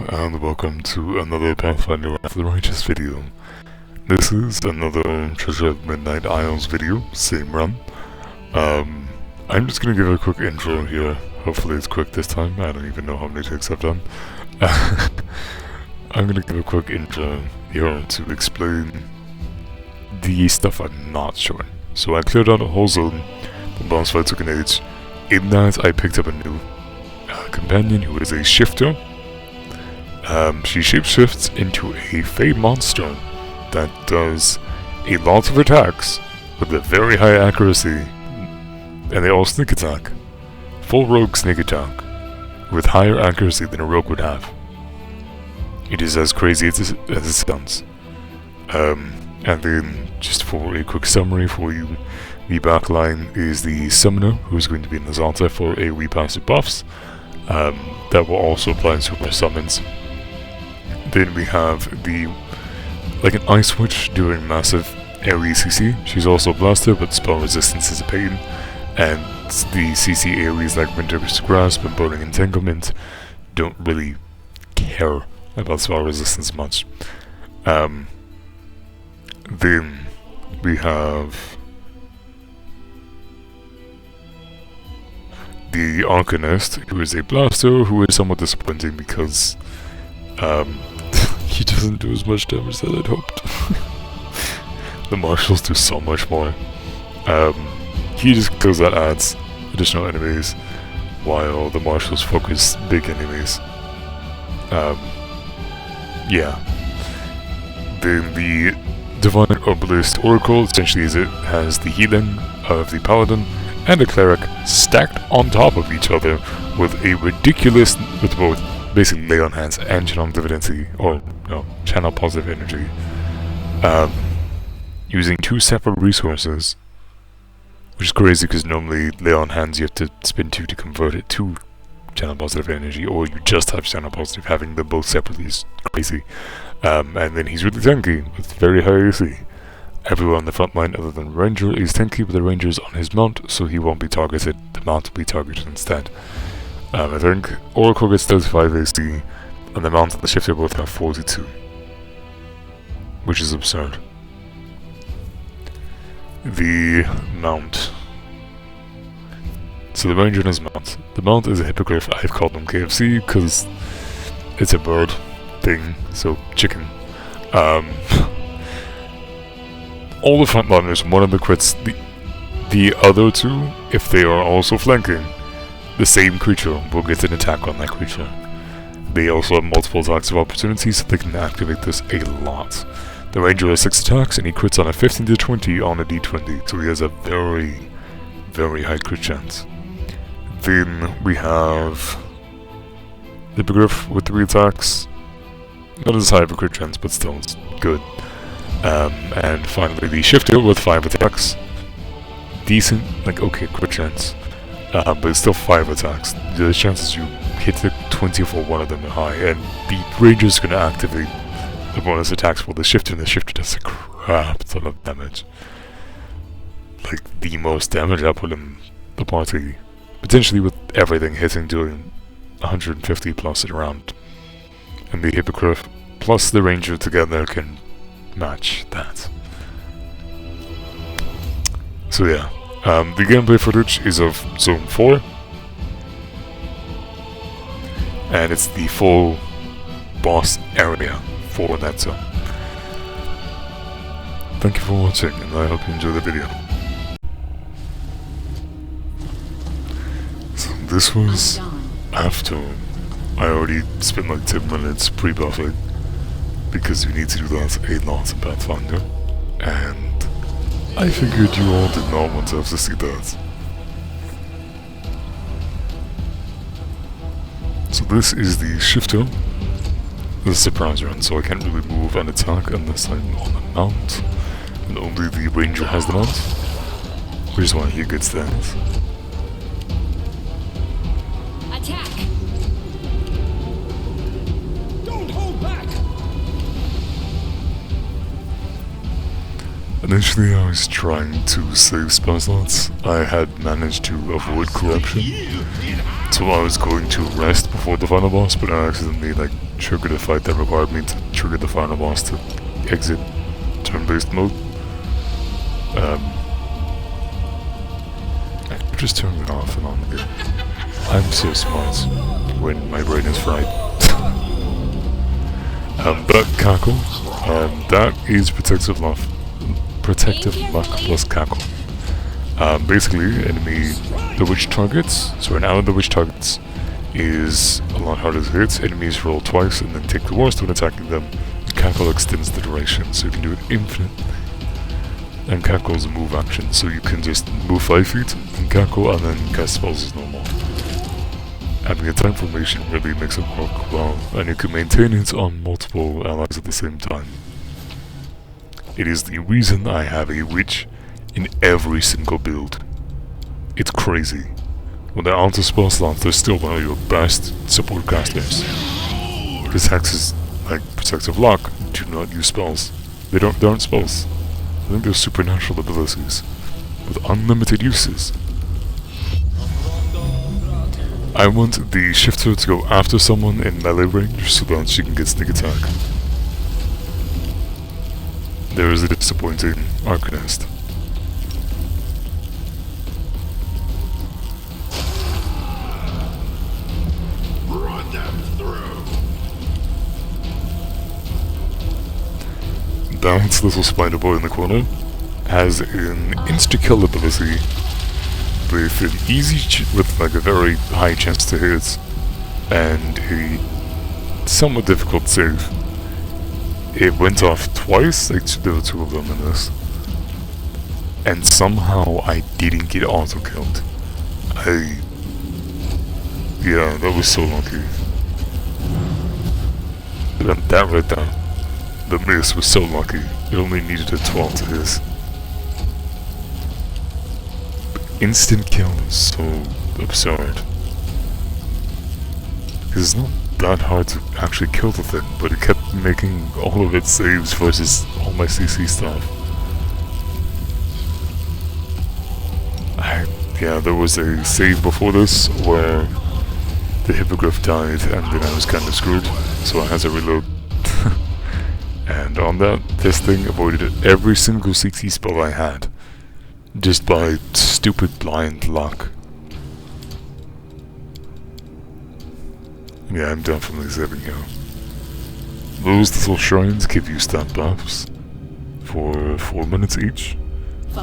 and welcome to another Pathfinder After the Righteous video. This is another Treasure of Midnight Isles video, same run. I'm just gonna give a quick intro here. Hopefully it's quick this time. I don't even know how many takes I've done. I'm gonna give a quick intro here to explain the stuff I'm not showing. So I cleared out a whole zone, the boss fight took an age. In that I picked up a new companion who is a shifter. She shapeshifts into a fey monster that does a lot of attacks with a very high accuracy, and they all sneak attack. Full rogue sneak attack with higher accuracy than a rogue would have. It is as crazy as it sounds. And then, just for a quick summary for you, the backline is the summoner, who is going to be in the Zalta for a wee passive buffs. That will also apply in super summons. Then we have like an ice witch doing massive AoE CC. She's also a blaster, but spell resistance is a pain. And the CC AoEs like Winter's Grasp and Burning Entanglement don't really care about spell resistance much. Then we have the Arcanist, who is a blaster, who is somewhat disappointing because he doesn't do as much damage as I'd hoped. The marshals do so much more. He just kills that adds additional enemies, while the marshals focus big enemies. Yeah. Then the Divine Herbalist Oracle essentially has the healing of the Paladin and a Cleric stacked on top of each other with both basically lay on hands and channel divinity, or no, channel positive energy, using two separate resources, which is crazy because normally lay on hands you have to spend 2 to convert it to channel positive energy, or you just have channel positive. Having them both separately is crazy. And then he's really tanky with very high AC. Everyone on the front line other than Ranger is tanky, but the Ranger is on his mount, so he won't be targeted. The mount will be targeted instead. I think Oracle gets 35 AC, and the mount and the shifter both have 42. Which is absurd. The mount. So the Ranger and his mount. The mount is a hippogriff. I've called him KFC because it's a bird thing, so chicken. All the frontliners, one of the crits, the other two, if they are also flanking, the same creature will get an attack on that creature. They also have multiple attacks of opportunity, so they can activate this a lot. The Ranger has 6 attacks, and he crits on a 15 to 20 on a d20, so he has a very, very high crit chance. Then we have the Hippogriff with 3 attacks. Not as high of a crit chance, but still it's good. And finally the Shifter with 5 attacks. Decent, like okay crit chance. But it's still 5 attacks. The chances you hit the 20 for one of them are high, and the Ranger's gonna activate the bonus attacks for the Shifter, and the Shifter does a crap ton of damage. Like the most damage I put in the party. Potentially with everything hitting doing 150 plus a round. And the Hippogriff plus the Ranger together can match that. So yeah, the gameplay footage is of Zone 4, and it's the full boss area for that zone. Thank you for watching, and I hope you enjoy the video. So this was after I already spent like 10 minutes pre-buffing, because you need to do that a lot in Pathfinder, and I figured you all did not want to have to see that. So this is the Shifter. This is a surprise run, so I can't really move and attack unless I'm on a mount, and only the Ranger has the mount, which is why he gets that. Initially I was trying to save spell slots. I had managed to avoid corruption, So I was going to rest before the final boss, but I accidentally like triggered a fight that required me to trigger the final boss to exit turn-based mode. I just turn it off and on again. I'm so smart when my brain is fried. But Cackle, that is Protective Luck plus Cackle. Basically, the witch targets, so an ally of the witch targets is a lot harder to hit. Enemies roll twice and then take the worst when attacking them. Cackle extends the duration, so you can do it infinitely. And Cackle is a move action, so you can just move 5 feet and Cackle and then cast spells as normal. Having a time formation really makes it work well, and you can maintain it on multiple allies at the same time. It is the reason I have a witch in every single build. It's crazy. When they're onto spell slots, they're still one of your best support casters. Because hexes, like Protective Luck, do not use spells. They aren't spells. I think they're supernatural abilities with unlimited uses. I want the shifter to go after someone in melee range so that she can get sneak attack. There is a disappointing Arcanist. Run them through. That little spider boy in the corner has an insta-kill ability with an with like a very high chance to hit and a somewhat difficult save. It went off twice, like there were 2 of them in this, and somehow I didn't get auto-killed. Yeah, that was so lucky. That right there, the miss was so lucky. It only needed a 12 to hit. Instant kill is so absurd. Because it's not that hard to actually kill the thing, but it kept making all of its saves versus all my CC stuff. Yeah, there was a save before this where the Hippogriff died and then I was kind of screwed, so I had to reload. And on that, this thing avoided every single CC spell I had. Just by stupid blind luck. Yeah, I'm definitely saving you. Those little shrines give you stat buffs for 4 minutes each.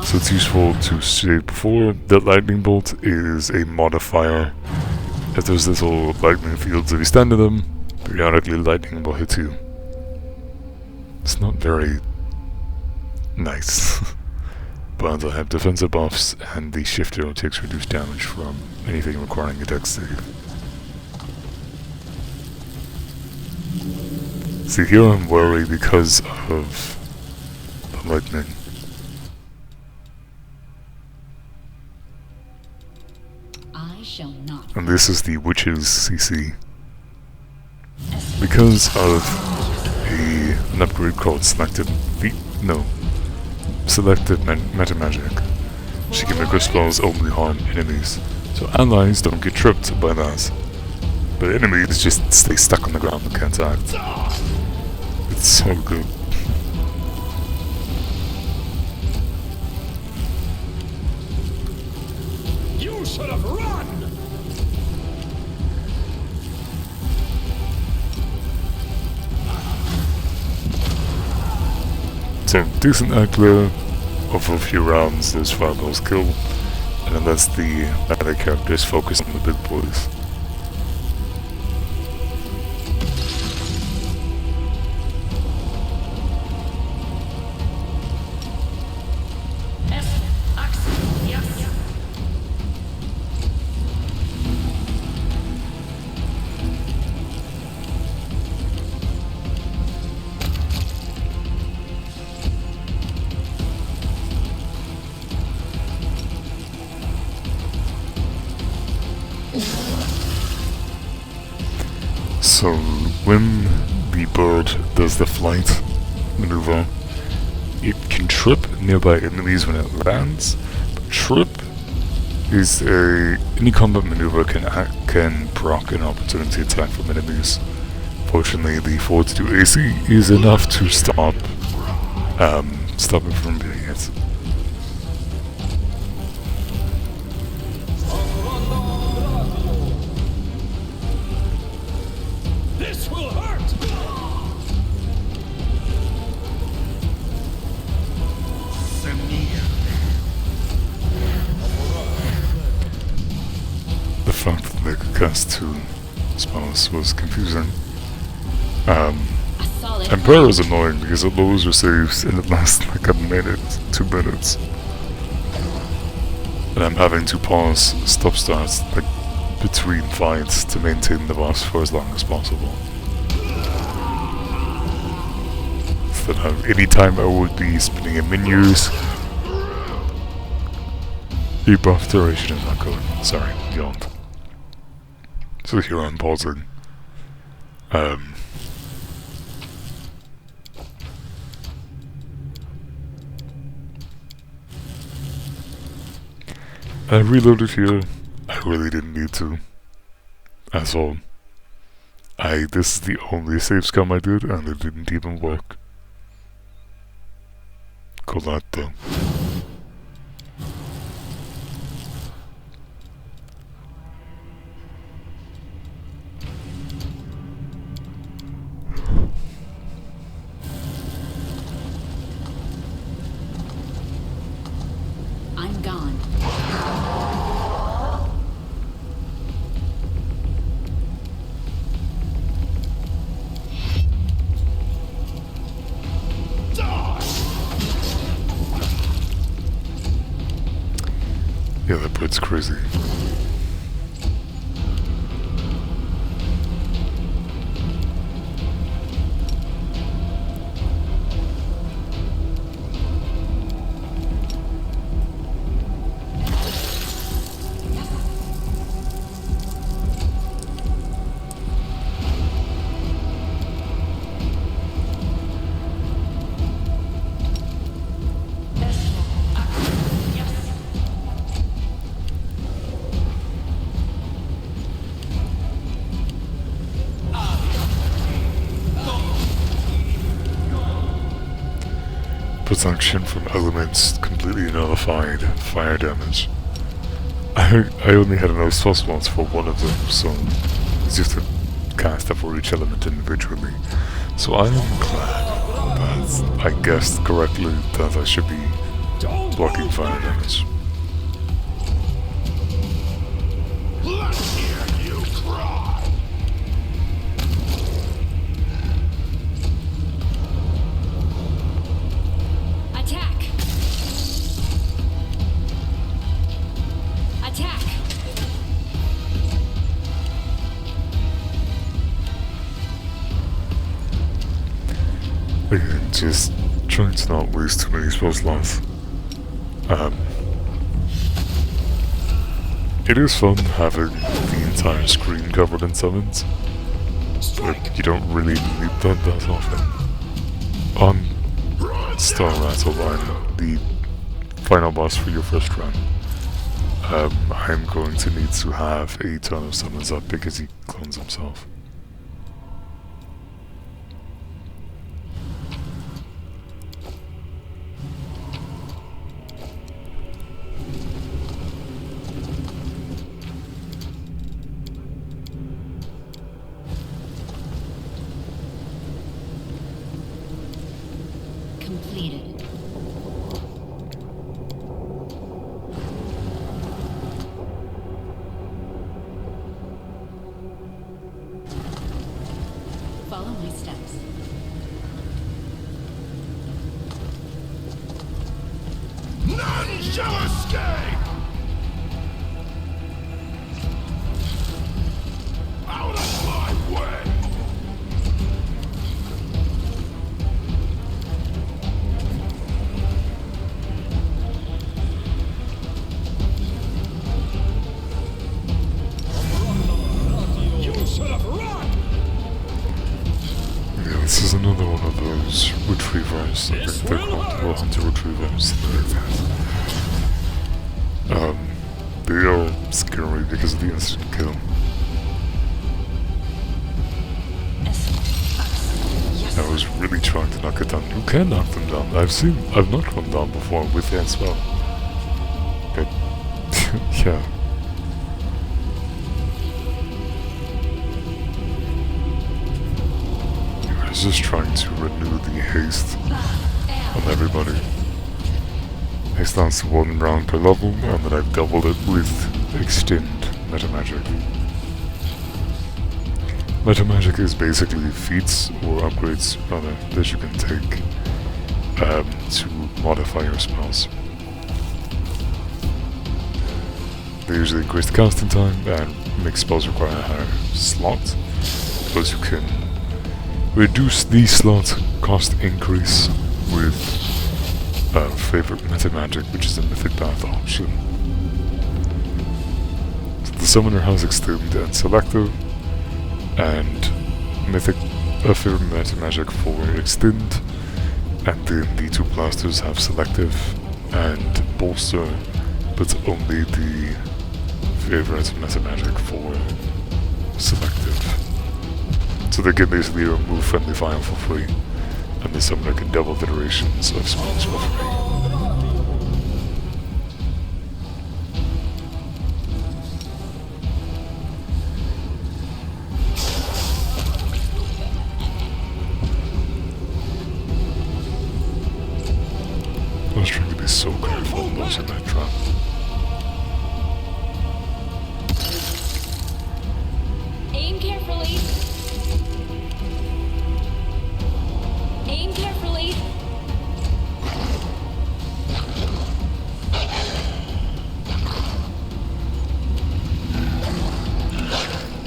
So it's useful to save before. That lightning bolt is a modifier. If there's little lightning fields, if you stand in them, periodically lightning will hit you. It's not very nice. But I have defensive buffs, and the shifter takes reduced damage from anything requiring a dex save. See, here I'm worried because of the lightning. I shall not. And this is the witch's CC. Because of an upgrade called Selective Meta Magic. She can make her spells only harm enemies, so allies don't get tripped by that. But enemies just stay stuck on the ground and can't act. It's so good. You should have run! So, decent Agler, over a few rounds, those fireballs kill, and then that's the other characters focus on the big boys. So, when the bird does the flight maneuver, it can trip nearby enemies when it lands, but trip is any combat maneuver can proc an opportunity attack from enemies. Fortunately, the 42 AC is enough to stop it from being hit. This will hurt! The fact that they could cast 2 spells was confusing. A solid And prayer is annoying because it lowers your saves and it lasts like a minute, 2 minutes. And I'm having to pause stop starts like between fights to maintain the boss for as long as possible. So that any time I would be spinning in menus, the buff duration is not good. Sorry, yawned. So here I'm pausing. I reloaded here. I really didn't need to. That's all. This is the only save scum I did, and it didn't even work. Cool that though. I'm gone. Yeah, that Brit's crazy. Protection from elements completely nullified fire damage. I only had enough spell slots for one of them, so it's just a cast for each element individually. So I am glad that I guessed correctly that I should be blocking fire damage. Let's hear you cry! Attack! Attack! Again, just trying to not waste too many spell slots. It is fun having the entire screen covered in summons, but you don't really need that often. On Star Rattle Line, the final boss for your first run, I'm going to need to have a ton of summons up because he clones himself. Completed. Follow my steps. None shall escape! Out of my way! You should have run! Yeah, this is another one of those retrievers. I think they're called hunter retrievers. they are scary because of the instant kill. I was really trying to knock it down. You can knock them down. I've knocked one down before with that spell. But yeah. I was just trying to renew the haste on everybody. Haste lasts 1 round per level, and then I've doubled it with extend meta magic. Meta magic is basically feats or upgrades rather that you can take to modify your spells. They usually increase the casting time and make spells require a higher slot, but you can reduce the slot cost increase with favorite meta magic, which is a mythic path option. So the summoner has extend and selective, and mythic favorite meta magic for extend, and then the 2 blasters have selective and bolster, but only the favorite meta magic for selective. So they can basically remove friendly fire for free, and the summoner can double the durations of spells for free. I was trying to be so careful not in that trap. Aim carefully. Aim carefully.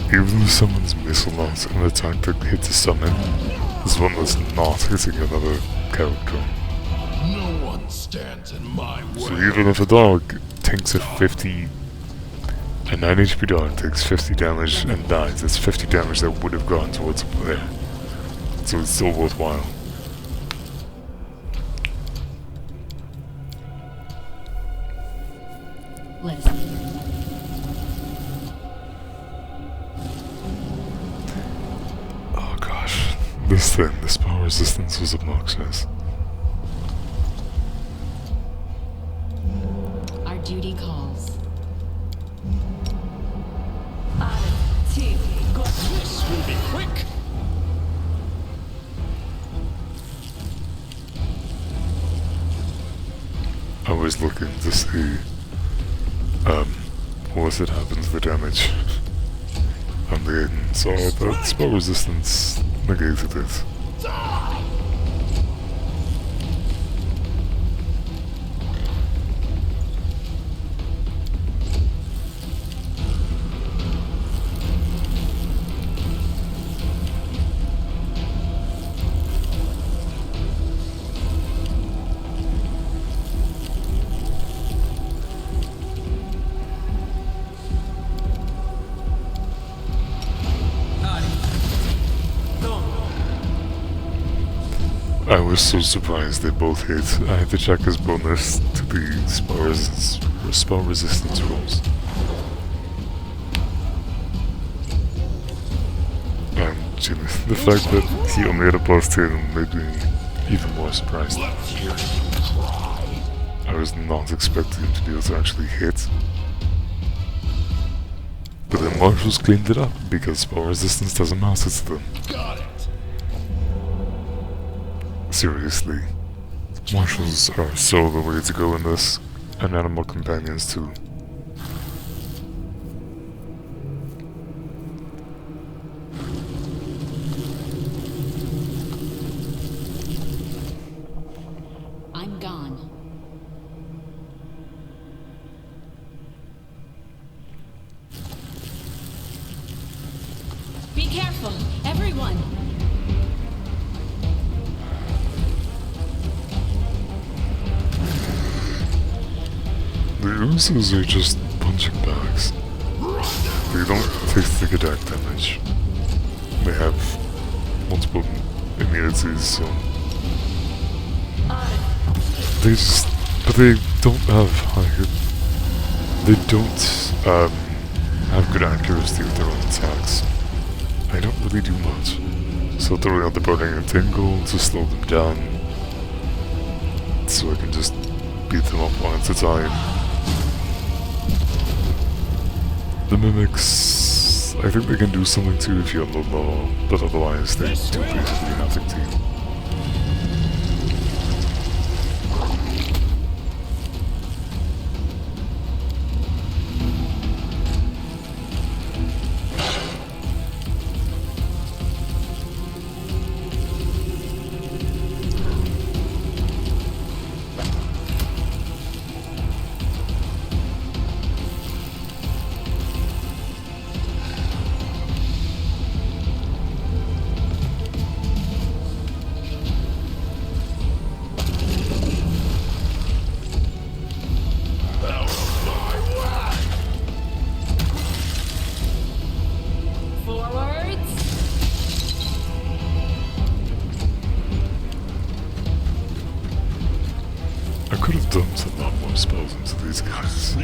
Even if someone's miss a lot and the attack that hit the summon is one that's not hitting another character. No one stands in my way. So even if a dog takes a 50, a 9 HP dog takes 50 damage and dies, that's 50 damage that would have gone towards a player. So it's still worthwhile. Let us see. Oh gosh, this thing, the spell resistance was obnoxious. Our duty calls. This will be quick. I was looking to see, what it happened to the damage. And then saw that spell resistance negated it. Die! I was so surprised they both hit. I had to check his bonus to the spell resistance rolls. And the fact that he only had a +10 made me even more surprised. Let's hear you cry. I was not expecting him to be able to actually hit. But then Marshals cleaned it up because spell resistance doesn't matter to them. Got it. Seriously. Marshals are so the way to go in this, and animal companions too. I'm gone. Be careful, everyone. The Usos are just punching bags. They don't take stick attack damage. They have multiple immunities, so but they don't have high hit They don't have good accuracy with their own attacks. I don't really do much. So throwing out the burning tingle to slow them down, so I can just beat them up one at a time. The mimics, I think they can do something too if you're on low level, but otherwise they do basically nothing to you. I could have dumped a lot more spells into these guys.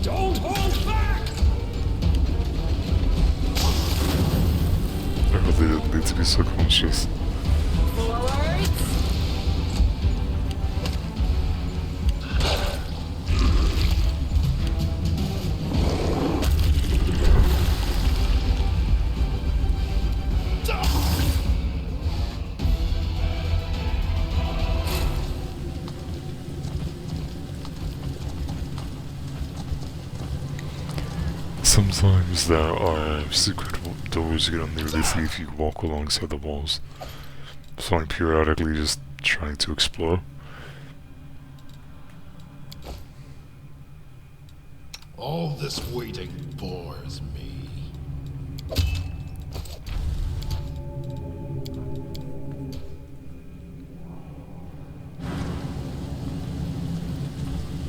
Don't hold back! I really didn't need to be so conscious. Sometimes there are secret doors you can only really see if you walk alongside the walls. So I'm periodically just trying to explore. All this waiting bores me.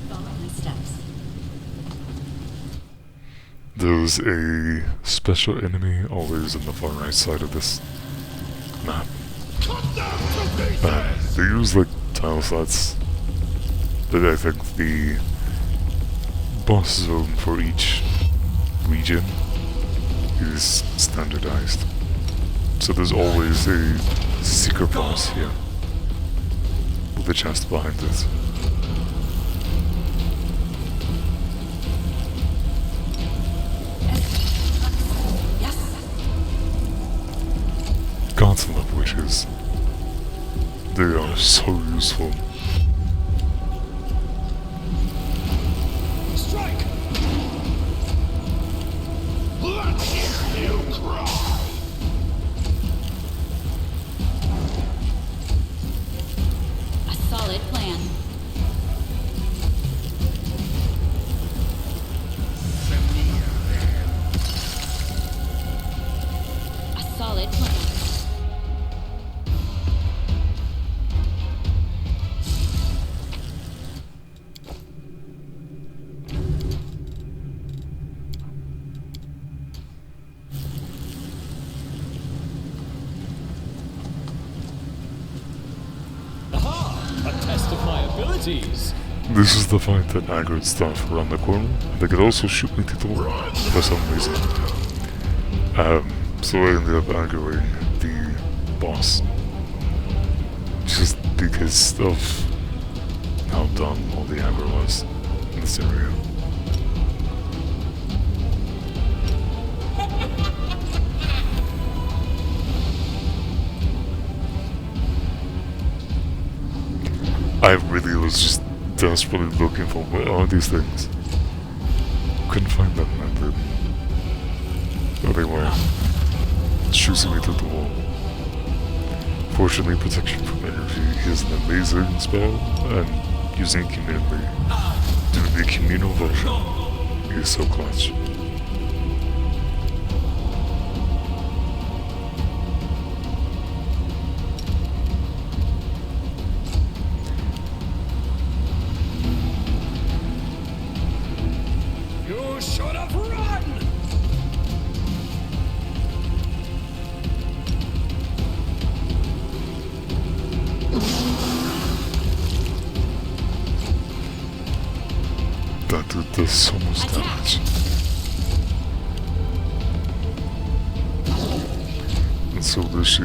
Follow my steps. There's a special enemy always on the far right side of this map. Cut them to pieces! They use like tile slots, but I think the boss zone for each region is standardized. So there's always a secret boss here with a chest behind it. Gauntlet of Wishes. They are so useful. Strike! Let's hear you cry! A solid plan. A solid plan. A test of my abilities. This is the fight that aggroed stuff around the corner. They could also shoot me to the wall for some reason. So I ended up aggroing the boss. Just because of how dumb all the aggro was in this area. I really was just desperately looking for what are these things. Couldn't find them and then they were shooting me through the wall. Fortunately, protection from energy is an amazing spell, and using it communally, doing the communal version is so clutch. You should have run! And so does she.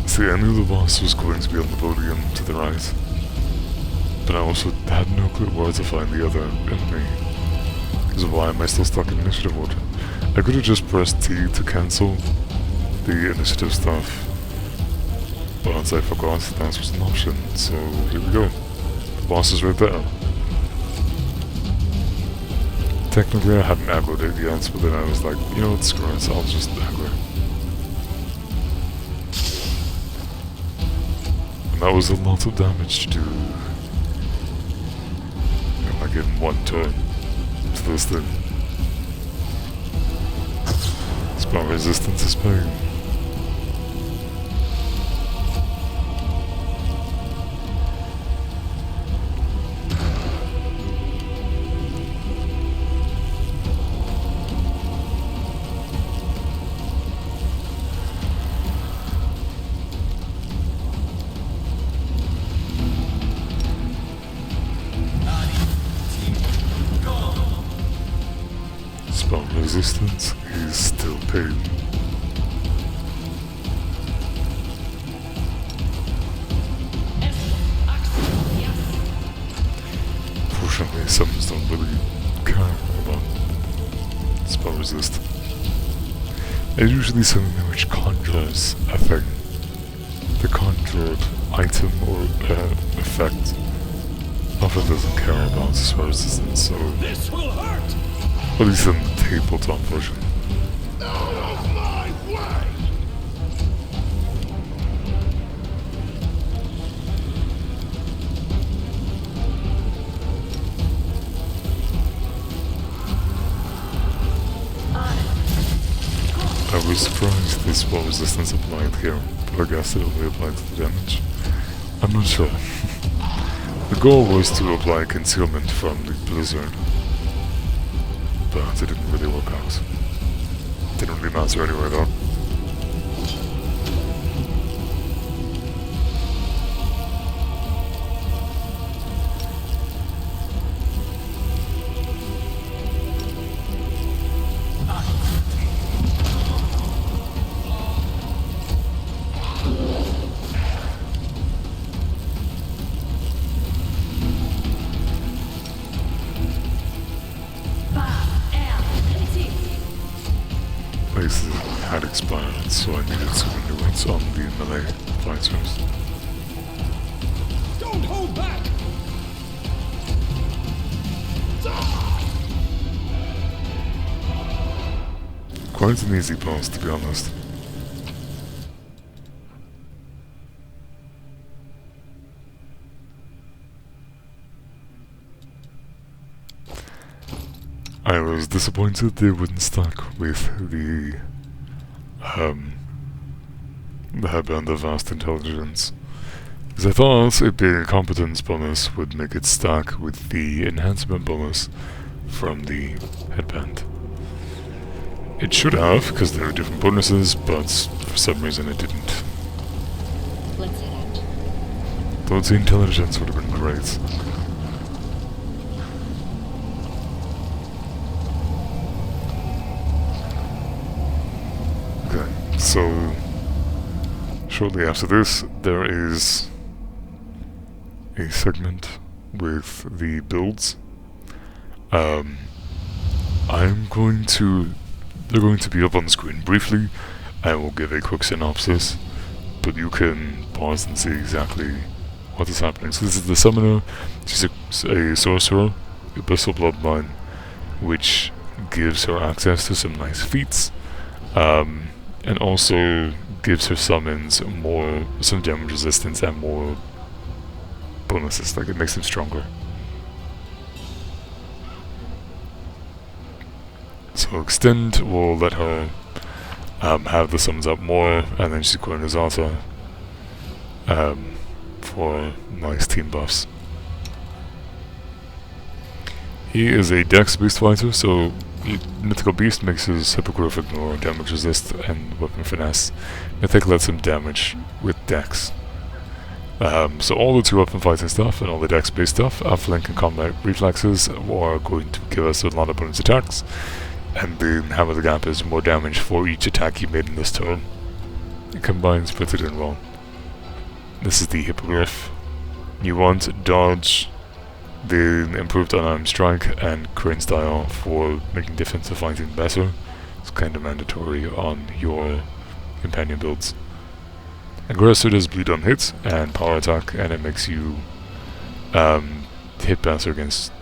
See, I knew the boss was going to be on the podium to the right, but I also had no clue where to find the other enemy. So why am I still stuck in initiative order? I could have just pressed T to cancel the initiative stuff, but I forgot that was an option, so here we go. The boss is right there. Technically I hadn't aggroed it yet, but then I was like, you know what, screw it, I'll just aggro. And that was a lot of damage to do. Am I giving one turn to this thing? Spell resistance is pain. Spell resistance is still pain. Fortunately, summons don't really care about spell resist. I usually summon which conjures a thing. The conjured item or effect often doesn't care about spell resistance, so This will hurt! at least in the tabletop version. Out of my way! I was surprised this spell resistance applied here, but I guess it only applied to the damage. I'm not sure. The goal was to apply concealment from the blizzard, but it didn't really work out. Didn't really matter anyway though. Places had expired, so I needed to renew it on the melee fighters. Don't hold back! Quite an easy boss, to be honest. I was disappointed they wouldn't stack with the headband of vast intelligence, because I thought it being a competence bonus would make it stack with the enhancement bonus from the headband. It should have, because there are different bonuses, but for some reason it didn't. Let's head out. Though the intelligence would have been great. So, shortly after this, there is a segment with the builds. They're going to be up on the screen briefly. I will give a quick synopsis, but you can pause and see exactly what is happening. So this is the summoner. She's a sorcerer, Abyssal Bloodline, which gives her access to some nice feats. And also gives her summons some damage resistance and more bonuses, like it makes them stronger. So Extend will let her have the summons up more, and then she's going to Zata for nice team buffs. He is a dex beast fighter, so Mythical Beast makes his Hippogriff ignore damage resist and weapon finesse. Mythic lets him damage with dex. So all the 2 weapon fighting stuff and all the dex based stuff, Outflank and combat reflexes, are going to give us a lot of bonus attacks. And then Hammer the Gap is more damage for each attack you made in this turn. It combines puts it in well. This is the Hippogriff. You want Dodge, then improved unarmed strike, and Crane Style for making defensive fighting better. It's kind of mandatory on your companion builds. Aggressor does bleed on hit and power attack, and it makes you hit better against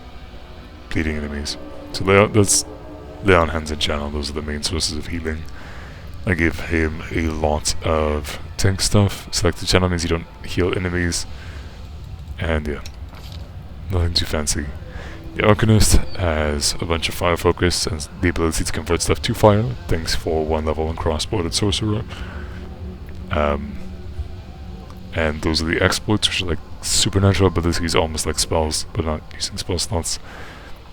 bleeding enemies. So that's lay on hands and channel, those are the main sources of healing. I give him a lot of tank stuff. Selected channel means you don't heal enemies. And yeah, nothing too fancy. The Arcanist has a bunch of fire focus and the ability to convert stuff to fire, thanks for 1 level and crossbow sorcerer. And those are the exploits, which are like supernatural abilities, almost like spells, but not using spell slots.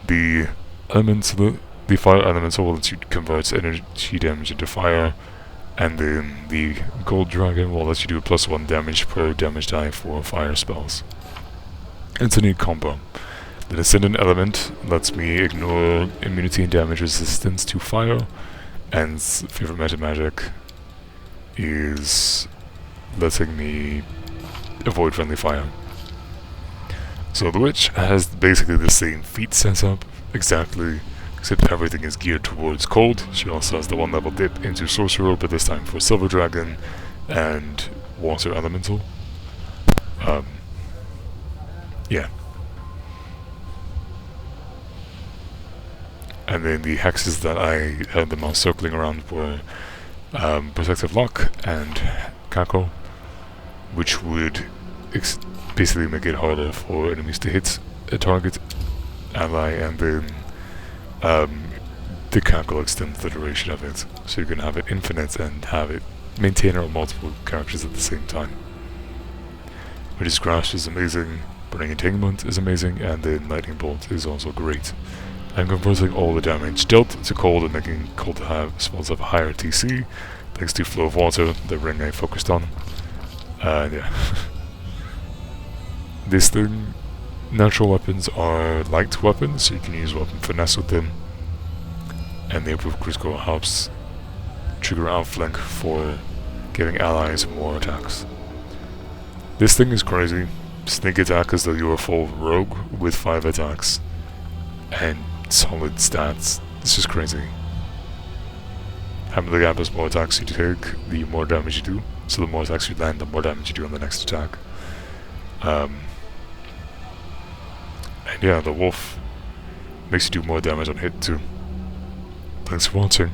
The elements, the fire elemental will let you convert energy damage into fire, and then the gold dragon will let you do a +1 damage per damage die for fire spells. It's a neat combo. The Descendant element lets me ignore immunity and damage resistance to fire, and favorite meta magic is letting me avoid friendly fire. So the Witch has basically the same feat setup, exactly, except everything is geared towards cold. She also has the 1 level dip into Sorcerer, but this time for Silver Dragon and Water Elemental. Yeah. And then the hexes that I had the mouse circling around were Protective Lock and Cackle, which would basically make it harder for enemies to hit a target ally, and then the Cackle extends the duration of it, so you can have it infinite and have it maintain on multiple characters at the same time. Witch's Grasp is amazing, Burning Entanglement is amazing, and then Lightning Bolt is also great. I'm converting all the damage dealt to cold and making cold to have spells of higher TC, thanks to Flow of Water, the ring I focused on. Yeah. This thing, natural weapons are light weapons, so you can use weapon finesse with them, and the improved critical helps trigger outflank for giving allies more attacks. This thing is crazy. Sneak attack as though you were full rogue with 5 attacks and solid stats. This is crazy. Hammer the Gap has more attacks you take, the more damage you do. So the more attacks you land, the more damage you do on the next attack. And yeah, the Wolf makes you do more damage on hit too. Thanks for watching.